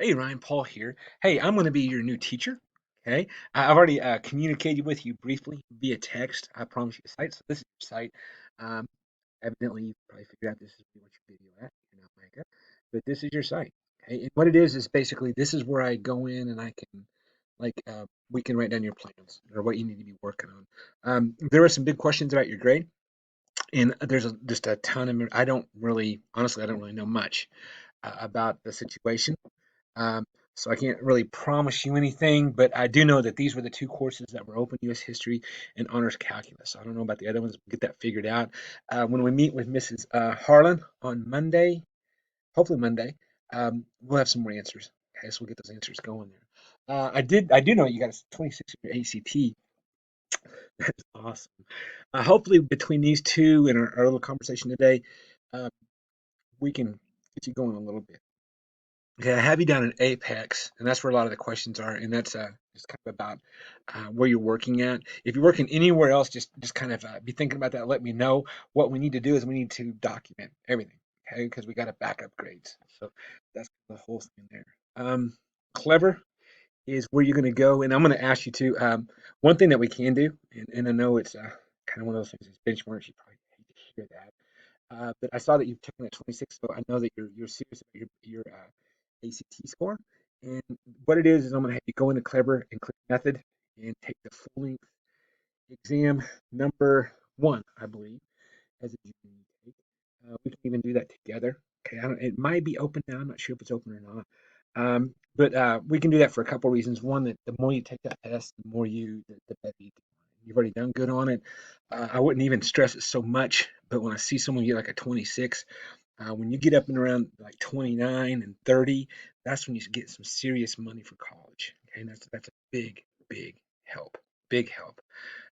Hey Ryan, Paul here. Hey, I'm going to be your new teacher. Okay, I've already communicated with you briefly via text. I promise you a site. So this is your site. Um, Evidently, you probably figured out this is what your video at. You're not Micah, but this is your site. Okay, and what it is basically this is where I go in and I can like we can write down your plans or what you need to be working on. There are some big questions about your grade, and there's just a ton of. I don't really, honestly, I don't really know much about the situation. Um, so I can't really promise you anything, but I do know that these were the two courses that were open: U.S. History and Honors Calculus. I don't know about the other ones. We'll get that figured out when we meet with Mrs. Harlan on Monday. Hopefully Monday, we'll have some more answers. Okay, so we'll get those answers going there. I do know you got a 26 in your ACT. That's awesome. Hopefully between these two and our little conversation today, uh, we can get you going a little bit. Okay, I have you down in Apex, and that's where a lot of the questions are, and that's just kind of about where you're working at. If you're working anywhere else, just kind of be thinking about that. Let me know. What we need to do is we need to document everything, okay? Because we got to back up grades. So that's the whole thing there. Clever is where you're going to go, and I'm going to ask you to. One thing that we can do, and I know it's kind of one of those things. It's benchmarks. You probably hate to hear that. But I saw that you've taken that 26, so I know that you're serious about your ACT score. And what it is I'm going to have you go into Clever and click Method and take the full length exam number one, I believe, as a junior take. We can even do that together. Okay, it might be open now. I'm not sure if it's open or not. But we can do that for a couple of reasons. One, that the more you take that test, the better you do. You've already done good on it. I wouldn't even stress it so much, but when I see someone get like a 26, when you get up and around like 29 and 30, that's when you get some serious money for college. Okay, and that's a big help. Big help.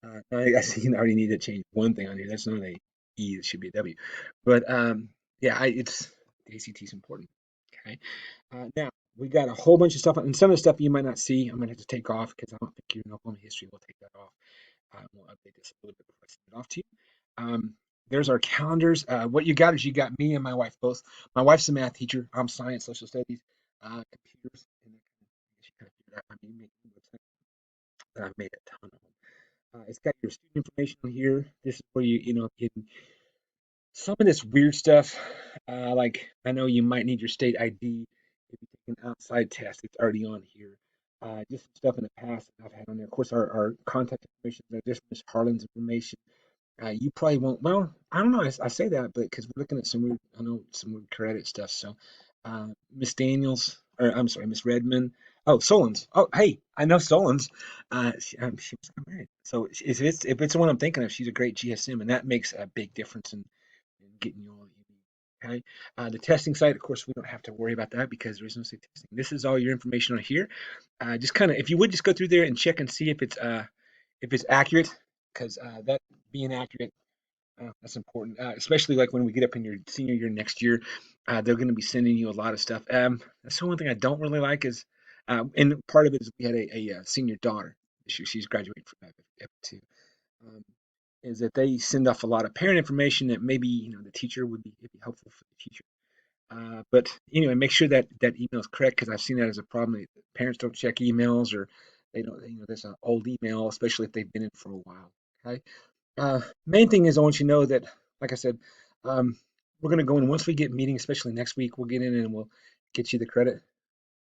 I see you already need to change one thing on here. That's not a E. It should be a W. But yeah, it's the ACT is important. Okay. Now we got a whole bunch of stuff, and some of the stuff you might not see. I'm gonna have to take off because I don't think you're in Oklahoma history. We'll take that off. We'll update this a little bit before I send it off to you. There's our calendars. What you got is you got me and my wife both. My wife's a math teacher. I'm science, social studies, computers, and that kind of, she kind of figured out how to make websites. I've made a ton of them. It's got your student information on here. This is where you know, some of this weird stuff. Like I know you might need your state ID if you take an outside test. It's already on here. Just some stuff in the past that I've had on there. Of course, our contact information, just Miss Harlan's information. You probably won't. Well, I don't know. I say that, but because we're looking at some weird, I know some weird credit stuff. So, Miss Daniels, or I'm sorry, Miss Redmond. Oh, Solons. Oh, hey, I know Solons. She was married. So if it's the one I'm thinking of, she's a great GSM, and that makes a big difference in getting you all that you need. Okay. The testing site, of course, we don't have to worry about that because there is no state testing. This is all your information on here. Just kind of, if you would just go through there and check and see if it's accurate, because that being accurate, that's important, especially like when we get up in your senior year next year. They're going to be sending you a lot of stuff. That's the one thing I don't really like is, and part of it is we had a senior daughter this year. She's graduating from F2. Um, is that they send off a lot of parent information that maybe the teacher it'd be helpful for the teacher. But anyway, make sure that that email is correct because I've seen that as a problem. Parents don't check emails or they don't. There's an old email, especially if they've been in for a while. Okay. Main thing is I want you to know that, like I said, we're going to go in once we get meeting, especially next week. We'll get in and we'll get you the credit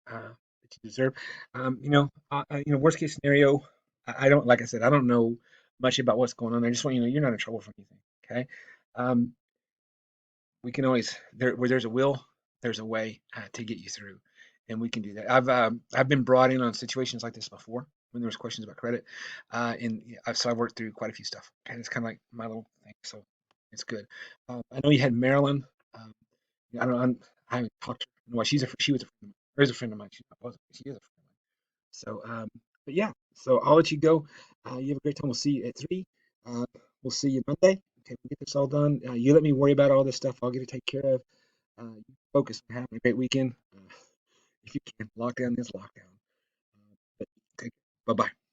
that you deserve. Worst case scenario, I don't, like I said, I don't know much about what's going on. I just want you to know you're not in trouble for anything. Okay. Um, we can always where there's a will, there's a way to get you through, and we can do that. I've been brought in on situations like this before when there was questions about credit, and yeah, so I've worked through quite a few stuff. And it's kind of like my little thing, so it's good. I know you had Marilyn. Um, I don't know. I haven't talked to her. Well, she was a friend of mine, or is a friend of mine. She wasn't. She is a friend of mine. So, but yeah, so I'll let you go. You have a great time. We'll see you at 3. Uh, we'll see you Monday. Okay, we'll get this all done. You let me worry about all this stuff. I'll get it taken care of. You focus on having a great weekend. If you can, lock down this lockdown. But take Bye bye.